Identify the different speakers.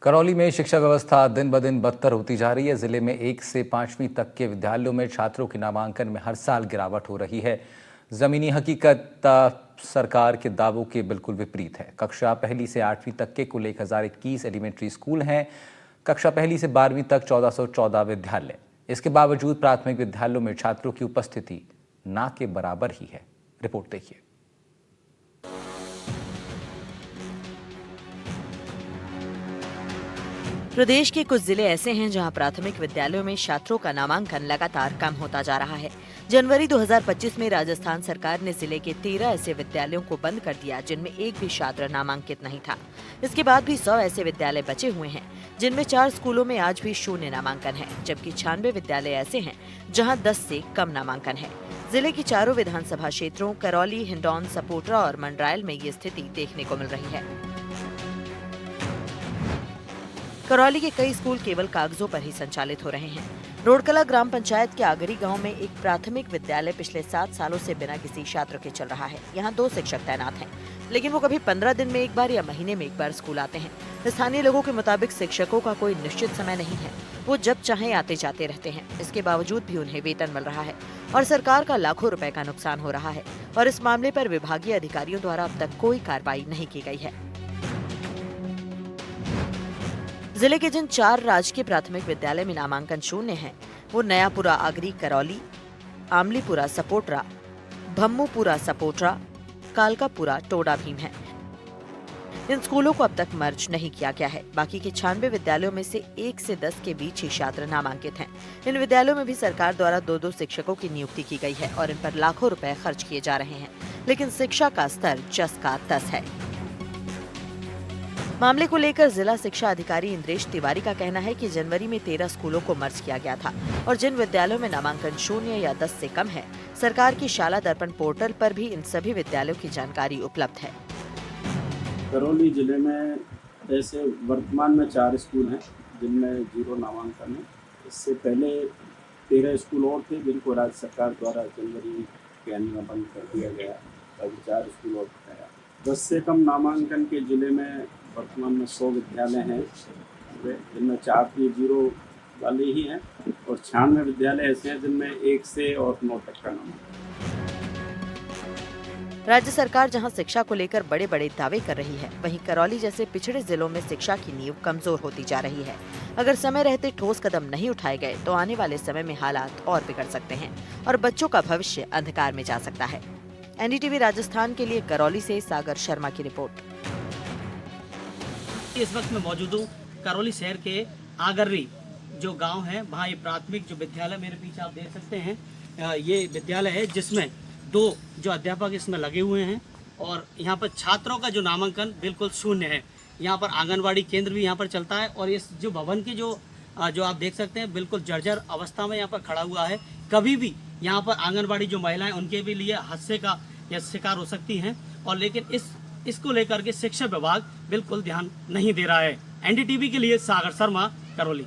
Speaker 1: करौली में शिक्षा व्यवस्था दिन ब दिन बदतर होती जा रही है। जिले में 1 से 5वीं तक के विद्यालयों में छात्रों के नामांकन में हर साल गिरावट हो रही है। जमीनी हकीकत सरकार के दावों के बिल्कुल विपरीत है। कक्षा 1 से 8वीं तक के कुल 1021 एलिमेंट्री स्कूल हैं। कक्षा 1 से 12वीं तक 1414 विद्यालय। इसके बावजूद प्राथमिक विद्यालयों में छात्रों की उपस्थिति ना के बराबर ही है। रिपोर्ट देखिए।
Speaker 2: प्रदेश के कुछ जिले ऐसे हैं जहां प्राथमिक विद्यालयों में छात्रों का नामांकन लगातार कम होता जा रहा है। जनवरी 2025 में राजस्थान सरकार ने जिले के 13 ऐसे विद्यालयों को बंद कर दिया जिनमें एक भी छात्र नामांकित नहीं था। इसके बाद भी 100 ऐसे विद्यालय बचे हुए हैं जिनमें 4 स्कूलों में आज भी शून्य नामांकन है, जबकि 96 विद्यालय ऐसे हैं जहाँ 10 से कम नामांकन है। जिले की चारों विधानसभा क्षेत्रों करौली, हिंडौन, सपोटरा और मंडरायल में ये स्थिति देखने को मिल रही है। करौली के कई स्कूल केवल कागजों पर ही संचालित हो रहे हैं। रोडकला ग्राम पंचायत के आगरी गांव में एक प्राथमिक विद्यालय पिछले 7 सालों से बिना किसी छात्र के चल रहा है। यहाँ 2 शिक्षक तैनात हैं, लेकिन वो कभी 15 दिन में एक बार या महीने में एक बार स्कूल आते हैं। स्थानीय लोगों के मुताबिक शिक्षकों का कोई निश्चित समय नहीं है, वो जब चाहे आते जाते रहते हैं। इसके बावजूद भी उन्हें वेतन मिल रहा है और सरकार का लाखों रुपए का नुकसान हो रहा है और इस मामले पर विभागीय अधिकारियों द्वारा अब तक कोई कार्रवाई नहीं की गई है। जिले के जिन 4 राजकीय प्राथमिक विद्यालय में नामांकन शून्य है वो नयापुरा आगरी करौली, आमलीपुरा सपोटरा, भम्मूपुरा सपोटरा, कालकापुरा टोडा भीम है। इन स्कूलों को अब तक मर्ज नहीं किया गया है। बाकी के 96 विद्यालयों में से 1 से 10 के बीच ही छात्र नामांकित हैं। इन विद्यालयों में भी सरकार द्वारा 2-2 शिक्षकों की नियुक्ति की गई है और इन पर लाखों रुपए खर्च किए जा रहे हैं, लेकिन शिक्षा का स्तर जस का तस है। मामले को लेकर जिला शिक्षा अधिकारी इंद्रेश तिवारी का कहना है कि जनवरी में 13 स्कूलों को मर्ज किया गया था और जिन विद्यालयों में नामांकन शून्य या 10 से कम है, सरकार की शाला दर्पण पोर्टल पर भी इन सभी विद्यालयों की जानकारी उपलब्ध है।
Speaker 3: करौली जिले में ऐसे वर्तमान में 4 स्कूल हैं जिनमें 0 नामांकन है। इससे पहले 13 स्कूल और थे जिनको राज्य सरकार द्वारा जनवरी के अंत में बंद कर दिया गया। अभी 4 स्कूल और बताया। 10 से कम नामांकन के जिले में वर्तमान में 100 विद्यालय हैं जिनमें 4 की 0 वाले ही हैं और 96 विद्यालय ऐसे हैं जिनमें 1 से और 9 तक का नामांकन।
Speaker 2: राज्य सरकार जहां शिक्षा को लेकर बड़े बड़े दावे कर रही है, वहीं करौली जैसे पिछड़े जिलों में शिक्षा की नींव कमजोर होती जा रही है। अगर समय रहते ठोस कदम नहीं उठाए गए तो आने वाले समय में हालात और बिगड़ सकते हैं और बच्चों का भविष्य अंधकार में जा सकता है। एनडीटीवी राजस्थान के लिए करौली से सागर शर्मा की रिपोर्ट।
Speaker 4: इस वक्त मैं मौजूद हूँ करौली शहर के आगर्री जो गांव है, वहाँ ये प्राथमिक जो विद्यालय मेरे पीछे आप देख सकते हैं, ये विद्यालय है जिसमें 2 जो अध्यापक इसमें लगे हुए हैं और यहाँ पर छात्रों का जो नामांकन बिल्कुल शून्य है। यहाँ पर आंगनवाड़ी केंद्र भी यहाँ पर चलता है और इस जो भवन की जो आप देख सकते हैं बिल्कुल जर्जर अवस्था में यहाँ पर खड़ा हुआ है। कभी भी यहाँ पर आंगनवाड़ी जो महिलाएं उनके भी लिए हादसे का या शिकार हो सकती हैं और लेकिन इसको लेकर के शिक्षा विभाग बिल्कुल ध्यान नहीं दे रहा है। एनडीटीवी के लिए सागर शर्मा, करौली।